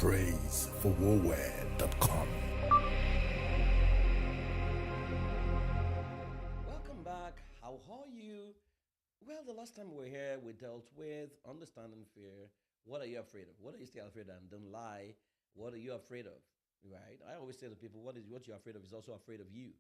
praiseforwarwear.com. Welcome back. How are you? Well, the last time we were here, we dealt with understanding fear. What are you afraid of? What are you still afraid of? And don't lie. What are you afraid of? Right? I always say to people, what you're afraid of is also afraid of you.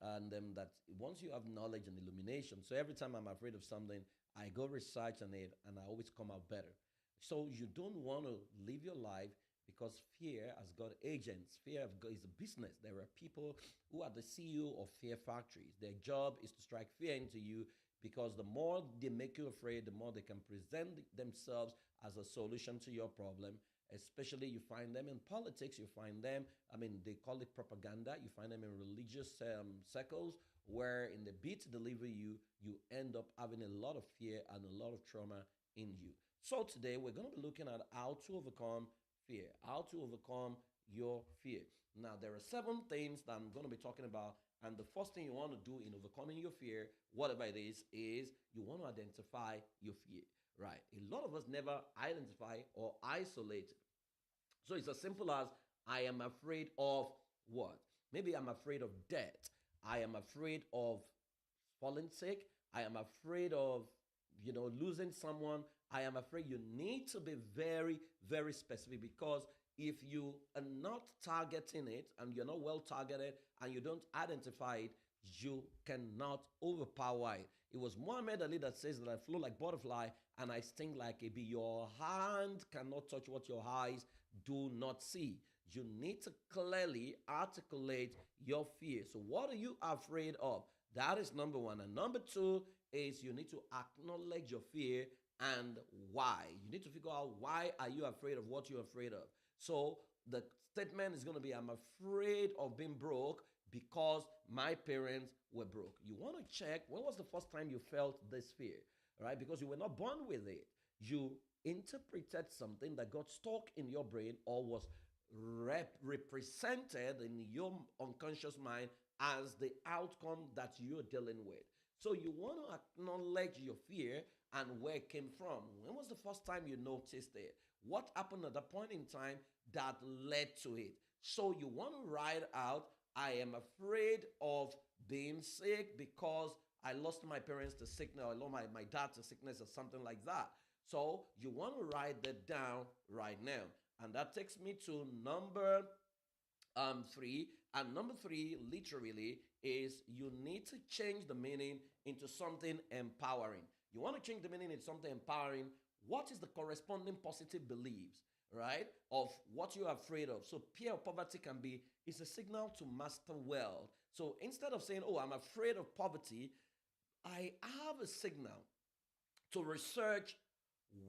And that once you have knowledge and illumination, so every time I'm afraid of something, I go research on it and I always come out better. So you don't want to live your life because fear has got agents. Is a business. There are people who are the CEO of fear factories. Their job is to strike fear into you because the more they make you afraid, the more they can present themselves as a solution to your problem. Especially, you find them in politics, you find them, I mean, they call it propaganda, you find them in religious circles, where in the bid to deliver you, you end up having a lot of fear and a lot of trauma in you. So today we're going to be looking at how to overcome fear, how to overcome your fear. Now, there are 7 things that I'm going to be talking about. And the first thing you want to do in overcoming your fear, whatever it is you want to identify your fear, right? A lot of us never identify or isolate. So it's as simple as I am afraid of what? Maybe I'm afraid of death. I am afraid of falling sick. I am afraid of, losing someone. I am afraid. You need to be very, very specific, because if you are not targeting it and you're not well targeted and you don't identify it, you cannot overpower it. It was Muhammad Ali that says that I flow like butterfly and I sting like a bee. Your hand cannot touch what your eyes do not see. You need to clearly articulate your fear. So what are you afraid of? That is number one. And number two is you need to acknowledge your fear and why. You need to figure out, why are you afraid of what you're afraid of? So the statement is going to be, I'm afraid of being broke because my parents were broke. You want to check, when was the first time you felt this fear, right? Because you were not born with it. You interpreted something that got stuck in your brain or was represented in your unconscious mind as the outcome that you're dealing with. So you want to acknowledge your fear and where it came from. When was the first time you noticed it? What happened at that point in time that led to it? So you want to write out, I am afraid of being sick because I lost my parents to sickness, or I lost my dad to sickness, or something like that. So you want to write that down right now. And that takes me to number three. And number three, literally, is you need to change the meaning into something empowering. You want to change the meaning into something empowering. What is the corresponding positive beliefs, right, of what you're afraid of? So fear of poverty can be, it's a signal to master wealth. So instead of saying, oh, I'm afraid of poverty, I have a signal to research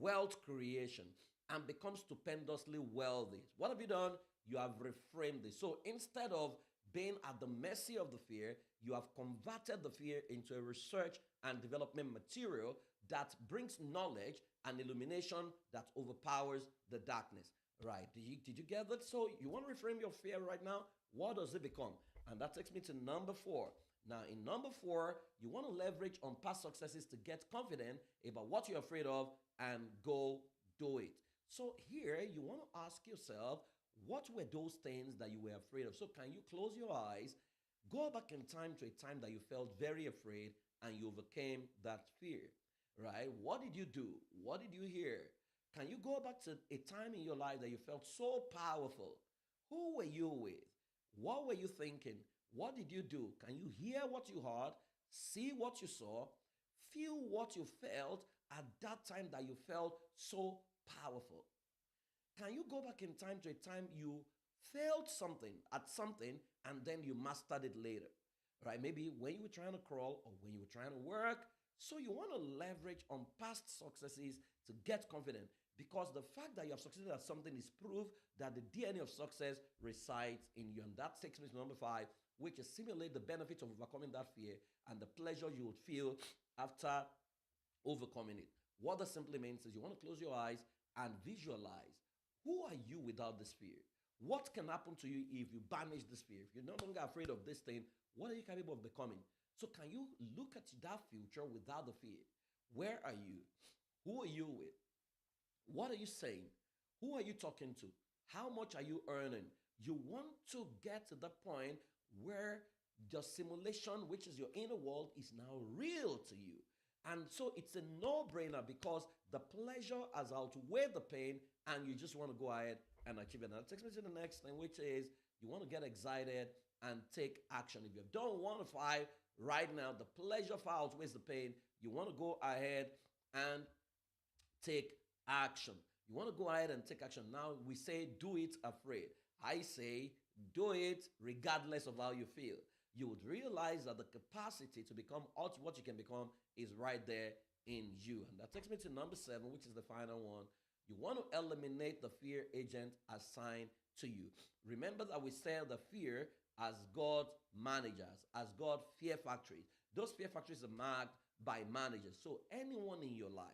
wealth creation and become stupendously wealthy. What have you done? You have reframed it. So instead of being at the mercy of the fear, you have converted the fear into a research and development material that brings knowledge and illumination that overpowers the darkness. Right? Did you get that? So you want to reframe your fear right now? What does it become? And that takes me to number four. Now, in number four, you want to leverage on past successes to get confident about what you're afraid of and go do it. So here, you want to ask yourself, what were those things that you were afraid of? So can you close your eyes, go back in time to a time that you felt very afraid and you overcame that fear, right? What did you do? What did you hear? Can you go back to a time in your life that you felt so powerful? Who were you with? What were you thinking? What did you do? Can you hear what you heard, see what you saw, feel what you felt at that time that you felt so powerful? Can you go back in time to a time you failed something at something and then you mastered it later? Right? Maybe when you were trying to crawl or when you were trying to work. So you want to leverage on past successes to get confident, because the fact that you have succeeded at something is proof that the DNA of success resides in you. And that takes me to number five, which is simulate the benefits of overcoming that fear and the pleasure you would feel after overcoming it. What that simply means is you want to close your eyes and visualize, who are you without this fear? What can happen to you if you banish this fear? If you're no longer afraid of this thing, what are you capable of becoming? So can you look at that future without the fear? Where are you? Who are you with? What are you saying? Who are you talking to? How much are you earning? You want to get to the point where the simulation, which is your inner world, is now real to you. And so it's a no brainer because the pleasure has outweighed the pain, and you just want to go ahead and achieve it. Now, that takes me to the next thing, which is you want to get excited and take action. If you've done 1 to 5 right now, the pleasure far outweighs the pain. You want to go ahead and take action. You want to go ahead and take action. Now, we say do it afraid. I say do it regardless of how you feel. You would realize that the capacity to become what you can become is right there in you. And that takes me to number 7, which is the final one. You want to eliminate the fear agent assigned to you. Remember that we sell the fear as God managers, as God fear factories. Those fear factories are marked by managers. So anyone in your life,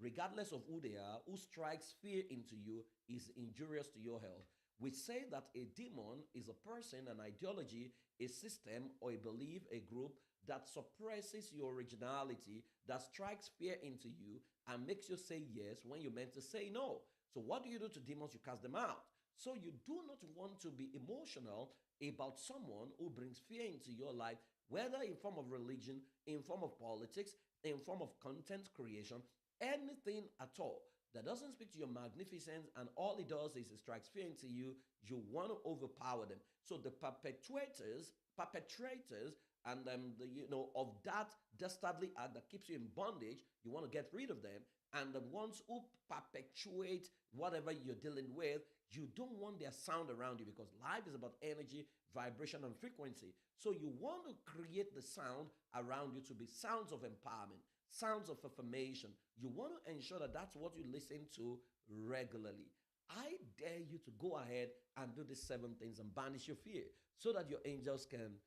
regardless of who they are, who strikes fear into you is injurious to your health. We say that a demon is a person, an ideology, a system, or a belief, a group that suppresses your originality, that strikes fear into you and makes you say yes when you're meant to say no. So what do you do to demons? You cast them out. So you do not want to be emotional about someone who brings fear into your life, whether in form of religion, in form of politics, in form of content creation, anything at all that doesn't speak to your magnificence, and all it does is it strikes fear into you. You want to overpower them. So the perpetrators, and of that dastardly act that keeps you in bondage, you want to get rid of them. And the ones who perpetuate whatever you're dealing with, you don't want their sound around you, because life is about energy, vibration, and frequency. So you want to create the sound around you to be sounds of empowerment, sounds of affirmation. You want to ensure that that's what you listen to regularly. I dare you to go ahead and do these 7 things and banish your fear so that your angels can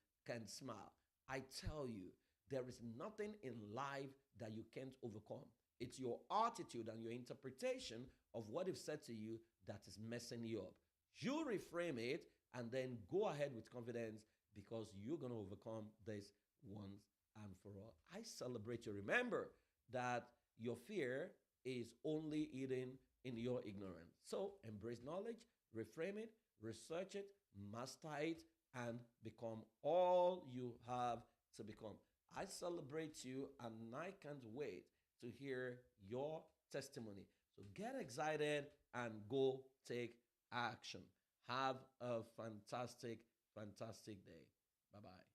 smile. I tell you, there is nothing in life that you can't overcome. It's your attitude and your interpretation of what is said to you that is messing you up. You reframe it and then go ahead with confidence, because you're going to overcome this once and for all. I celebrate you. Remember that your fear is only hidden in your ignorance. So embrace knowledge, reframe it, research it, master it, and become all you have to become. I celebrate you, and I can't wait to hear your testimony. So get excited and go take action. Have a fantastic, fantastic day. Bye bye.